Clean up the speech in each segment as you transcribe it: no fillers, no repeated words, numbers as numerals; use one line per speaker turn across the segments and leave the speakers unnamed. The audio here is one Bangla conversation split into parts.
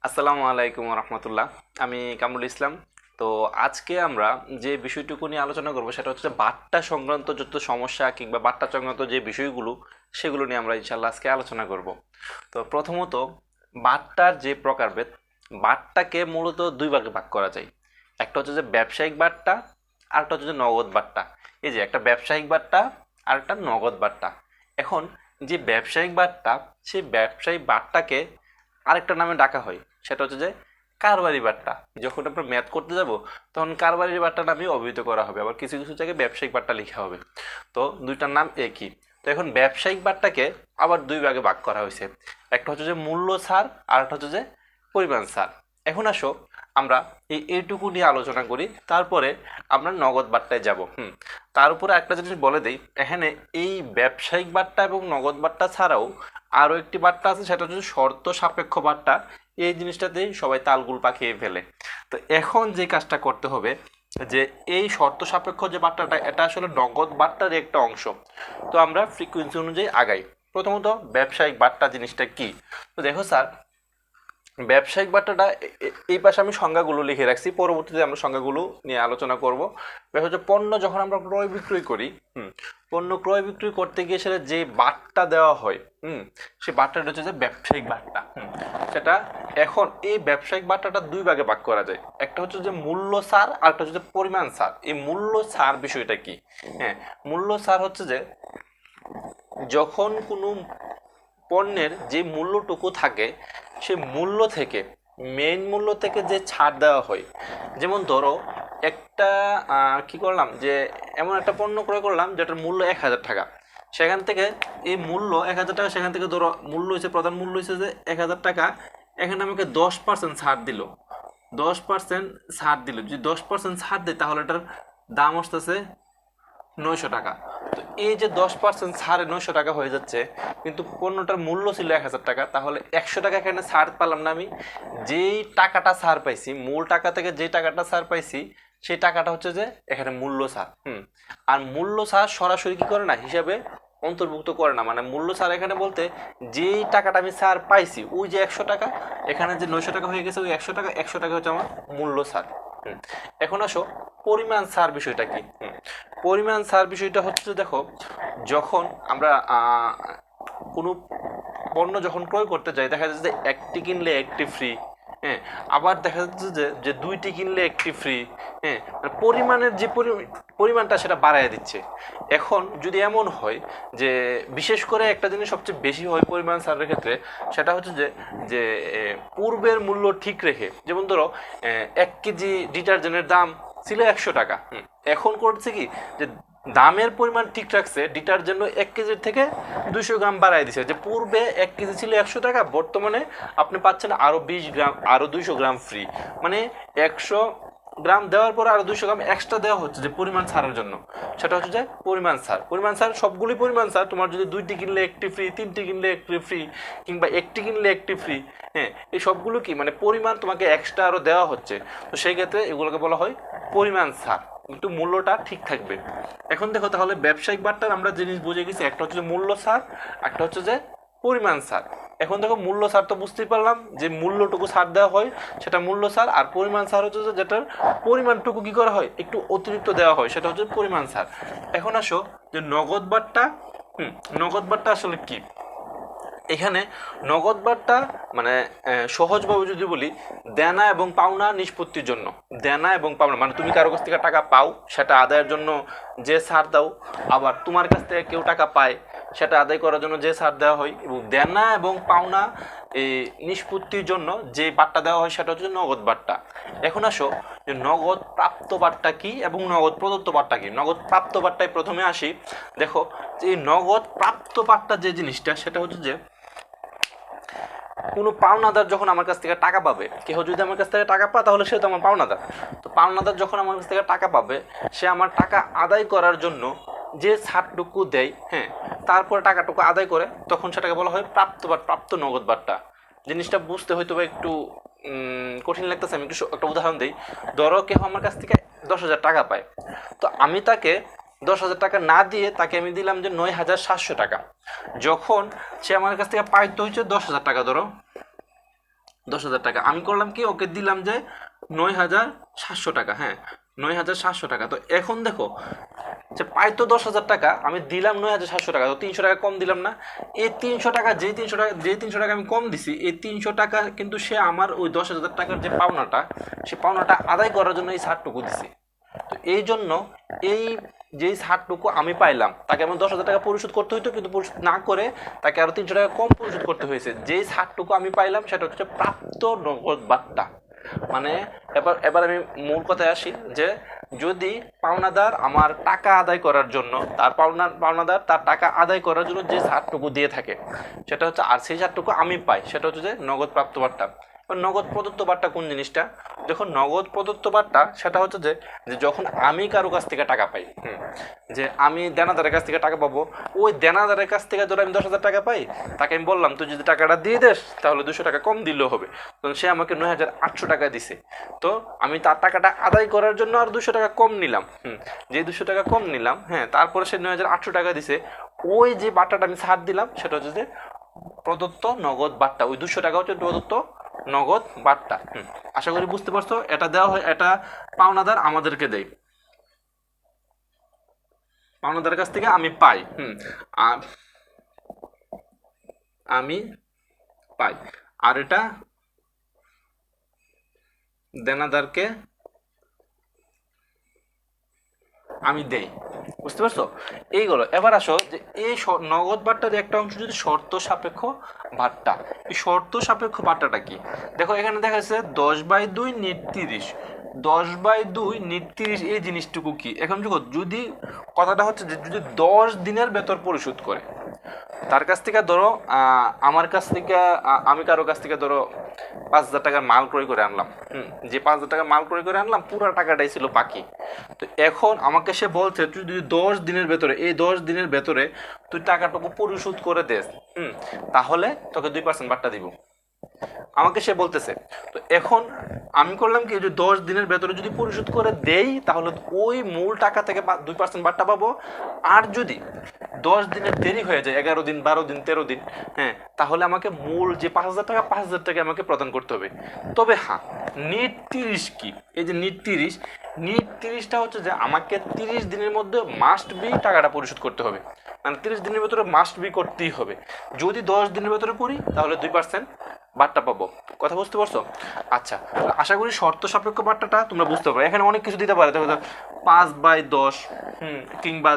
আসসালামু আলাইকুম রহমতুল্লাহ। আমি কামরুল ইসলাম। তো আজকে আমরা যে বিষয়টুকু নিয়ে আলোচনা করব সেটা হচ্ছে বাট্টা সংক্রান্ত যত সমস্যা কিংবা বাট্টা সংক্রান্ত যে বিষয়গুলো সেগুলো নিয়ে আমরা ইনশাল্লাহ আজকে আলোচনা করব। তো প্রথমত বাট্টার যে প্রকারভেদ, বাট্টাকে মূলত দুই ভাগে ভাগ করা যায়। একটা হচ্ছে যে ব্যবসায়িক বাট্টা, আর একটা হচ্ছে যে নগদ বাট্টা। এই যে একটা ব্যবসায়িক বাট্টা আর একটা নগদ বাট্টা। এখন যে ব্যবসায়িক বাট্টা, সেই ব্যবসায়িক বাট্টাকে আরেকটা নামে ডাকা হয়, সেটা হচ্ছে যে কারবারি বাট্টা। যখন আমরা ম্যাথ করতে যাব তখন কারবারি বাট্টা নামে অভিহিত করা হবে, আবার কিছু কিছু জায়গায় ব্যবসায়িক বাট্টা লেখা হবে। তো দুইটার নাম একই। তো এখন ব্যবসায়িক বাট্টাকে আবার দুই ভাগে ভাগ করা হয়েছে। একটা হচ্ছে যে মূল্য ছাড় আর একটা হচ্ছে যে পরিমাণ ছাড়। এখন আসো আমরা এইটুকু নিয়ে আলোচনা করি, তারপরে আমরা নগদ বাট্টায় যাব। তার উপরে একটা জিনিস বলে দেই, এখানে এই ব্যবসায়িক বাট্টা এবং নগদ বাট্টা ছাড়াও আরও একটি বাট্টা আছে, সেটা হচ্ছে শর্ত সাপেক্ষ বাট্টা। এই জিনিসটাতেই সবাই তালগুল পাকিয়ে ফেলে। তো এখন যে কাজটা করতে হবে, যে এই শর্ত সাপেক্ষ যে বাট্টাটা, এটা আসলে নগদ বাট্টার একটা অংশ। তো আমরা ফ্রিকোয়েন্সি অনুযায়ী আগাই। প্রথমত ব্যবসায়িক বাট্টা জিনিসটা কি? তো দেখো স্যার, ব্যবসায়িক বাট্টাটা এই পাশে আমি সংজ্ঞাগুলো লিখে রাখছি, পরবর্তীতে আমরা সংজ্ঞাগুলো নিয়ে আলোচনা করব। হচ্ছে পণ্য যখন আমরা ক্রয় বিক্রয় করি, পণ্য ক্রয় বিক্রয় করতে গিয়ে সেটা যে বাট্টা দেওয়া হয়, সেই বাট্টাটা হচ্ছে যে ব্যবসায়িক বাট্টা। সেটা এখন এই ব্যবসায়িক বাট্টাটা দুই ভাগে ভাগ করা যায়। একটা হচ্ছে যে মূল্য ছাড় আর একটা হচ্ছে যে পরিমাণ ছাড়। এই মূল্য ছাড় বিষয়টা কি? মূল্য ছাড় হচ্ছে যে যখন কোনো পণ্যের যে মূল্যটুকু থাকে, সে মূল্য থেকে, মেইন মূল্য থেকে যে ছাড় দেওয়া হয়। যেমন ধরো একটা কি করলাম, যে এমন একটা পণ্য ক্রয় করলাম যেটার মূল্য ১,০০০ টাকা। সেখান থেকে এই মূল্য ১,০০০ টাকা, সেখান থেকে ধরো মূল্য হয়েছে, প্রধান মূল্য হয়েছে যে ১,০০০ টাকা। এখানে আমাকে 10% ছাড় দিল। 10% ছাড় দিল, যদি 10% ছাড় দেয় তাহলে এটার দাম আসতেছে ৯০০ টাকা। তো এই যে 10% ছাড়ে ৯০০ টাকা হয়ে যাচ্ছে, কিন্তু পণ্যটার মূল্য ছিল ১,০০০ টাকা। তাহলে ১০০ টাকা এখানে ছাড় পেলাম না আমি। যেই টাকাটা ছাড় পাইছি, মূল টাকা থেকে যে টাকাটা ছাড় পাইছি, সেই টাকাটা হচ্ছে যে এখানে মূল্য ছাড়। আর মূল্য ছাড় সরাসরি কি করে না, হিসাবে অন্তর্ভুক্ত করে না। মানে মূল্য ছাড় এখানে বলতে যেই টাকাটা আমি ছাড় পাইছি, ওই যে ১০০ টাকা, এখানে যে ৯০০ টাকা হয়ে গেছে, ওই ১০০ টাকা, ১০০ টাকা হচ্ছে আমার মূল্য ছাড়। এখন আসো পরিমাণ ছাড় বিষয়টা কি? পরিমাণ ছাড় বিষয়টা হচ্ছে, দেখো যখন আমরা কোনো পণ্য যখন ক্রয় করতে যাই, দেখা যাচ্ছে যে একটি কিনলে একটি ফ্রি। আবার দেখা যাচ্ছে যে দুইটি কিনলে একটি ফ্রি। পরিমাণের যে পরিমাণটা সেটা বাড়ায় দিচ্ছে। এখন যদি এমন হয় যে বিশেষ করে একটা জিনিস সবচেয়ে বেশি হয় পরিমাণ ছাড়ের ক্ষেত্রে, সেটা হচ্ছে যে যে পূর্বের মূল্য ঠিক রেখে, যেমন ধরো 1 কেজি ডিটারজেন্টের দাম ছিল ১০০ টাকা। এখন করছে কি, যে দামের পরিমাণ ঠিক রাখছে, ডিটারজেন্ট 1 কেজির থেকে 200 গ্রাম বাড়াই দিছে। যে পূর্বে 1 কেজি ছিল ১০০ টাকা, বর্তমানে আপনি পাচ্ছেন আরও 20 গ্রাম, আরও 200 গ্রাম ফ্রি। মানে 100 গ্রাম দেওয়ার পর আরও 200 গ্রাম এক্সট্রা দেওয়া হচ্ছে, যে পরিমাণ ছাড়ের জন্য। সেটা হচ্ছে যে পরিমাণ ছাড়। পরিমাণ ছাড় সবগুলি পরিমাণ ছাড়। তোমার যদি 2টি কিনলে একটি ফ্রি, 3টি কিনলে একটি ফ্রি, কিংবা একটি কিনলে একটি ফ্রি, এই সবগুলো কি মানে পরিমাণ তোমাকে এক্সট্রা আরও দেওয়া হচ্ছে। তো সেই ক্ষেত্রে এগুলোকে বলা হয় পরিমাণ ছাড়, কিন্তু মূল্যটা ঠিক থাকবে। এখন দেখো তাহলে ব্যবসায়িক বাট্টার আমরা জিনিস বুঝে গেছি, একটা হচ্ছে যে মূল্য ছাড়, একটা হচ্ছে যে পরিমাণ ছাড়। এখন দেখো মূল্য ছাড় তো বুঝতেই পারলাম, যে মূল্যটুকু ছাড় দেওয়া হয় সেটা মূল্য ছাড়, আর পরিমাণ ছাড় হচ্ছে যে যেটার পরিমাণটুকু কি করা হয়, একটু অতিরিক্ত দেওয়া হয়, সেটা হচ্ছে পরিমাণ ছাড়। এখন আসো যে নগদ বাট্টা। নগদ বাট্টা আসলে কি? এখানে নগদ বাট্টা মানে সহজভাবে যদি বলি, দেনা এবং পাওনা নিষ্পত্তির জন্য। দেনা এবং পাওনা মানে তুমি কারো কাছ থেকে টাকা পাও, সেটা আদায়ের জন্য যে ছাড় দাও, আবার তোমার কাছ থেকে কেউ টাকা পায়, সেটা আদায় করার জন্য যে ছাড় দেওয়া হয়। এবং দেনা এবং পাওনা এই নিষ্পত্তির জন্য যে বাট্টা দেওয়া হয়, সেটা হচ্ছে নগদ বাট্টা। এখন আসো যে নগদ প্রাপ্ত বাট্টা কি এবং নগদ প্রদত্ত বাট্টা কি। নগদ প্রাপ্ত বাট্টায় প্রথমে আসি। দেখো যে নগদ প্রাপ্ত বাট্টা যে জিনিসটা, সেটা হচ্ছে যে কোনো পাওনাদার যখন আমার কাছ থেকে টাকা পাবে, কেউ যদি আমার কাছ থেকে টাকা পায় তাহলে সে তো আমার পাওনাদার। তো পাওনাদার যখন আমার কাছ থেকে টাকা পাবে, সে আমার টাকা আদায় করার জন্য যে ছাড়টুকু দেয়, তারপরে টাকাটুকু আদায় করে, তখন সেটাকে বলা হয় প্রাপ্ত নগদ বাট্টা। জিনিসটা বুঝতে হয়তো বা একটু কঠিন লাগতেছে। আমি একটা উদাহরণ দিই। ধরো কেউ আমার কাছ থেকে 10,000 টাকা পায়, তো আমি তাকে 10,000 টাকা না দিয়ে তাকে আমি দিলাম যে 9,700 টাকা। যখন সে আমার কাছ থেকে পাইতে হচ্ছে 10,000 টাকা, ধরো 10,000 টাকা। আমি করলাম কি, ওকে দিলাম যে 9,700 টাকা। হ্যাঁ, 9,700 টাকা। তো এখন দেখো যে পাই তো 10,000 টাকা, আমি দিলাম 9,700 টাকা, তো 300 টাকা কম দিলাম না? এই 300 টাকা, যেই 300 টাকা আমি কম দিছি, এই 300 টাকা কিন্তু সে আমার ওই 10,000 টাকার যে পাওনাটা, সে পাওনাটা আদায় করার জন্য এই ছাড়টুকু দিছে। তো এই জন্য এই যেই ছাড়টুকু আমি পাইলাম, তাকে আমার 10,000 টাকা পরিশোধ করতে হইতো, কিন্তু পরিশোধ না করে তাকে আরো 300 টাকা কম পরিশোধ করতে হয়েছে। যেই ছাড়টুকু আমি পাইলাম সেটা হচ্ছে প্রাপ্ত নগদ বাট্টা। মানে এবার এবার আমি মূল কথায় আসি, যে যদি পাওনাদার আমার টাকা আদায় করার জন্য, তার পাওনাদার তার টাকা আদায় করার জন্য যে ছাড়টুকু দিয়ে থাকে সেটা হচ্ছে, আর সেই ছাড়টুকু আমি পাই, সেটা হচ্ছে যে নগদ প্রাপ্ত বাট্টা। নগদ প্রদত্ত বাট্টা কোন জিনিসটা? যখন নগদ প্রদত্ত বাট্টা, সেটা হচ্ছে যে যখন আমি কারো কাছ থেকে টাকা পাই, যে আমি দেনাদারের কাছ থেকে টাকা পাবো, ওই দেনাদারের কাছ থেকে ধরো আমি 10,000 টাকা পাই, তাকে আমি বললাম তুই যদি টাকাটা দিয়ে দেস তাহলে 200 টাকা কম দিলেও হবে। তো সে আমাকে 9,800 টাকা দিছে, তো আমি তার টাকাটা আদায় করার জন্য আর 200 টাকা কম নিলাম। যে 200 টাকা কম নিলাম, হ্যাঁ, তারপরে সে 9,800 টাকা দিছে, ওই যে বাট্টাটা আমি ছাড় দিলাম সেটা হচ্ছে যে প্রদত্ত নগদ বাট্টা। ওই 200 টাকা হচ্ছে প্রদত্ত নগদ বাট্টা। আশা করি বুঝতে পারছো। এটা দেওয়া হয়, এটা পাওনাদার আমাদেরকে দেয়, পাওনাদারের কাছ থেকে আমি পাই। আমি পাই, আর এটা দেনাদারকে আমি দেই। বুঝতে পারছো? এইগুলো। এবার আসো যে এই নগদ বাট্টার একটা অংশ যদি শর্ত সাপেক্ষ বাট্টা। এই শর্ত সাপেক্ষ বাট্টাটা কি? দেখো এখানে দেখা যাচ্ছে 10/2 নিট 30। 10/2 নিট 30 এই জিনিসটুকু কি? এখন যদি কথাটা হচ্ছে যে যদি 10 দিনের ভেতর পরিশোধ করে, তার কাছ থেকে ধরো আমার কাছ থেকে, আমি কারো কাছ থেকে ধরো 5,000 টাকার মাল ক্রয় করে আনলাম। যে 5,000 টাকার মাল ক্রয় করে আনলাম, পুরো টাকাটাই ছিল বাকি। তো এখন আমাকে সে বলছে তুই যদি 10 দিনের ভেতরে, এই 10 দিনের ভেতরে তুই টাকাটুকু পরিশোধ করে দেস, তাহলে তোকে 2% বাট্টা দিব, আমাকে সে বলতেছে। তো এখন আমি করলাম কি, যে 10 দিনের ভেতরে যদি পরিশোধ করে দেই তাহলে ওই মূল টাকা থেকে 2% বাট্টা পাবো। আর যদি 10 দিনের দেরি হয়ে যায়, 11 দিন, 12 দিন, 13 দিন, হ্যাঁ, তাহলে আমাকে মূল যে 5,000 টাকা, 5,000 টাকা আমাকে প্রদান করতে হবে। তবে হ্যাঁ, নিট 30 কি? এই যে নিট 30টা হচ্ছে যে আমাকে 30 দিনের মধ্যে মাস্ট বি টাকাটা পরিশোধ করতে হবে। মানে 30 দিনের ভেতরে মাস্ট বি করতেই হবে। যদি 10 দিনের ভেতরে করি তাহলে 2% বাট্টা পাবো। কথা বুঝতে পারছো? আচ্ছা, আশা করি শর্ত সাপেক্ষ বাট্টাটা তোমরা বুঝতে পারো। এখানে অনেক কিছু দিতে পারে, দেখো 5/10, কিংবা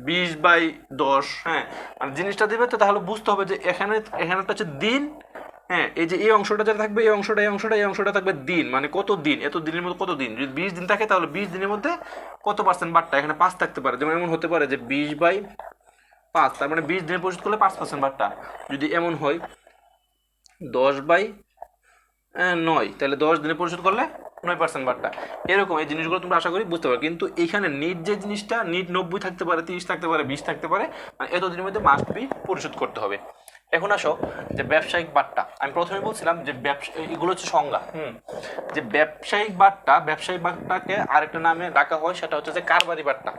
20/10, হ্যাঁ, মানে জিনিসটা দিবে, তো তাহলে বুঝতে হবে যে এখানে হচ্ছে দিন, হ্যাঁ, এই যে এই অংশটা যেটা থাকবে, এই অংশটা থাকবে দিন, মানে কত দিন, এত দিনের মধ্যে কত দিন। যদি 20 দিন থাকে তাহলে 20 দিনের মধ্যে কত পার্সেন্ট বাট্টা। এখানে 5 থাকতে পারে, যেমন এমন হতে পারে যে 20/5, তার মানে 20 দিনে পরিশোধ করলে 5% বাট্টা। যদি এমন হয় 10/9, তাহলে 10 দিনে পরিশোধ করলে 9% বাট্টা। এরকম এই জিনিসগুলো তোমরা আশা করি বুঝতে পারো। কিন্তু এখানে নিট যে জিনিসটা, নিট 90 থাকতে পারে, 30 থাকতে পারে, 20 থাকতে পারে, মানে এত দিনের মধ্যে মাস্ট বি পরিশোধ করতে হবে। এখন আসো যে ব্যবসায়িক বাট্টা। আমি প্রথমে বলছিলাম যে এগুলো হচ্ছে সংজ্ঞা। যে ব্যবসায়িক বাট্টাকে আরেকটা নামে ডাকা হয়, সেটা হচ্ছে যে কারবারি বাট্টা।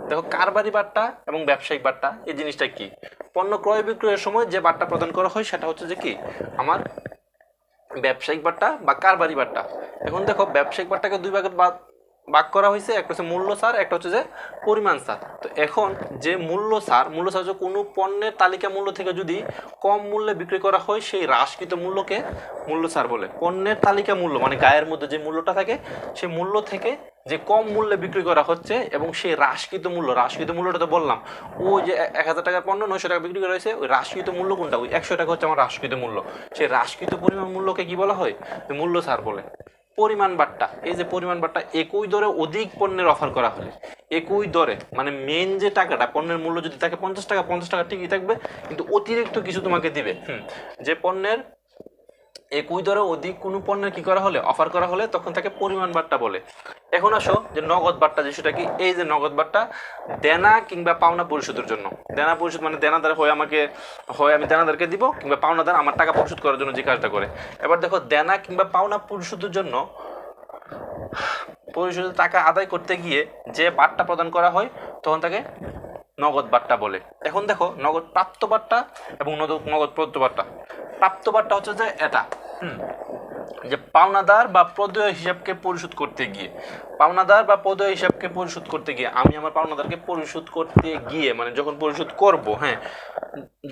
দেখো, কারবারি বাট্টা এবং ব্যবসায়িক বাট্টা এই জিনিসটা কি? পণ্য ক্রয় বিক্রয়ের সময় যে বাট্টা প্রদান করা হয় সেটা হচ্ছে যে কি আমার ব্যবসায়িক বাট্টা বা কারবারি বাট্টা। এখন দেখো, ব্যবসায়িক বাট্টাকে দুই ভাগে ভাগ করা হয়েছে, একটা হচ্ছে মূল্য ছাড়, একটা হচ্ছে যে পরিমাণ ছাড়। তো এখন যে মূল্য ছাড় হচ্ছে কোনো পণ্যের তালিকা মূল্য থেকে যদি কম মূল্যে বিক্রি করা হয়, সেই হ্রাসকৃত মূল্যকে মূল্য ছাড় বলে। পণ্যের তালিকা মূল্য মানে গায়ের মধ্যে যে মূল্যটা থাকে, সেই মূল্য থেকে যে কম মূল্যে বিক্রি করা হচ্ছে এবং সেই হ্রাসকৃত মূল্যটা তো বললাম, ওই যে 1,000 টাকার পণ্য 900 টাকা বিক্রি করা হয়েছে, ওই হ্রাসকৃত মূল্য কোনটা? ওই 100 টাকা হচ্ছে আমার হ্রাসকৃত মূল্য। সেই হ্রাসকৃত পরিমাণ মূল্যকে কি বলা হয়? মূল্য ছাড় বলে। পরিমাণ বাট্টা, এই যে পরিমাণ বাট্টা, একই দরে অধিক পণ্যের অফার করা হলে, একই দরে মানে মেন যে টাকাটা, পণ্যের মূল্য যদি থাকে 50 টাকা, 50 টাকা ঠিকই থাকবে, কিন্তু অতিরিক্ত কিছু তোমাকে দিবে। যে পণ্যের একই দরে অধিক কোনো পণ্যের কি করা হলে, অফার করা হলে, তখন তাকে পরিমাণ বাট্টা বলে। এখন আসো যে নগদ বাট্টা, যে সেটা কি? এই যে নগদ বাট্টা দেনা কিংবা পাওনা পরিশোধের জন্য। দেনা পরিশোধ মানে দেনাদার আমি দেনাদারকে দিব, কিংবা পাওনাদার আমার টাকা পরিশোধ করার জন্য যে কাজটা করে। এবার দেখো, দেনা কিংবা পাওনা পরিশোধের জন্য পরিশোধের টাকা আদায় করতে গিয়ে যে বাট্টা প্রদান করা হয়, তখন তাকে নগদ বাট্টা বলে। এখন দেখো, নগদ প্রাপ্ত বাট্টা এবং নগদ প্রদত্ত বাট্টা। প্রাপ্ত বাট্টা হচ্ছে যে এটা, যে পাওনাদার বা প্রদেয় হিসাবকে পরিশোধ করতে গিয়ে, পাওনাদার বা প্রদেয় হিসাবকে পরিশোধ করতে গিয়ে আমি আমার পাওনাদারকে পরিশোধ করতে গিয়ে মানে যখন পরিশোধ করব, হ্যাঁ,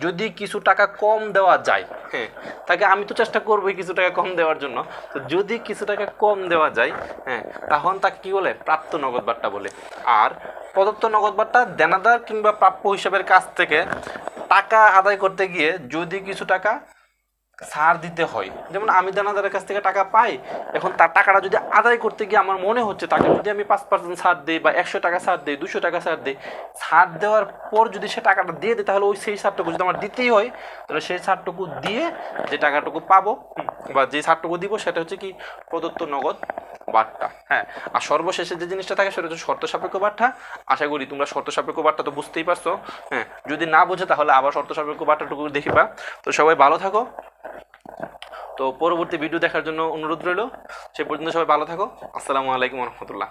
যদি কিছু টাকা কম দেওয়া যায়, হ্যাঁ, তাকে আমি তো চেষ্টা করবোই কিছু টাকা কম দেওয়ার জন্য। তো যদি কিছু টাকা কম দেওয়া যায়, হ্যাঁ, তখন তাকে কি বলে? প্রাপ্ত নগদ বাট্টা বলে। আর প্রদত্ত নগদ বাট্টা দেনাদার কিংবা প্রাপ্য হিসাবের কাছ থেকে টাকা আদায় করতে গিয়ে যদি কিছু টাকা ছাড় দিতে হয়, যেমন আমি দানাদারের কাছ থেকে টাকা পাই, এখন তার টাকাটা যদি আদায় করতে গিয়ে আমার মনে হচ্ছে তাকে যদি আমি 5% ছাড় দিই বা 100 টাকা ছাড় দিই, 200 টাকা ছাড় দিই, ছাড় দেওয়ার পর যদি সে টাকাটা দিয়ে দেয়, তাহলে ওই সেই ছাড়টুকু যদি আমার দিতেই হয়, তাহলে সেই ছাড়টুকু দিয়ে যে টাকাটুকু পাবো বা যে ছাড়টুকু দিব সেটা হচ্ছে কি? প্রদত্ত নগদ বাট্টা। হ্যাঁ, আর সর্বশেষে যে জিনিসটা থাকে সেটা হচ্ছে শর্ত সাপেক্ষ বাট্টা। আশা করি তোমরা শর্ত সাপেক্ষ বাট্টা তো বুঝতেই পারছো। হ্যাঁ, যদি না বোঝে তাহলে আবার শর্ত সাপেক্ষ বাট্টাটুকু দেখিবা। তো সবাই ভালো থাকো। তো পরবর্তী ভিডিও দেখার জন্য অনুরোধ রইল। সে পর্যন্ত সবাই ভালো থাকো। আসসালামু আলাইকুম রহমতুল্লাহ।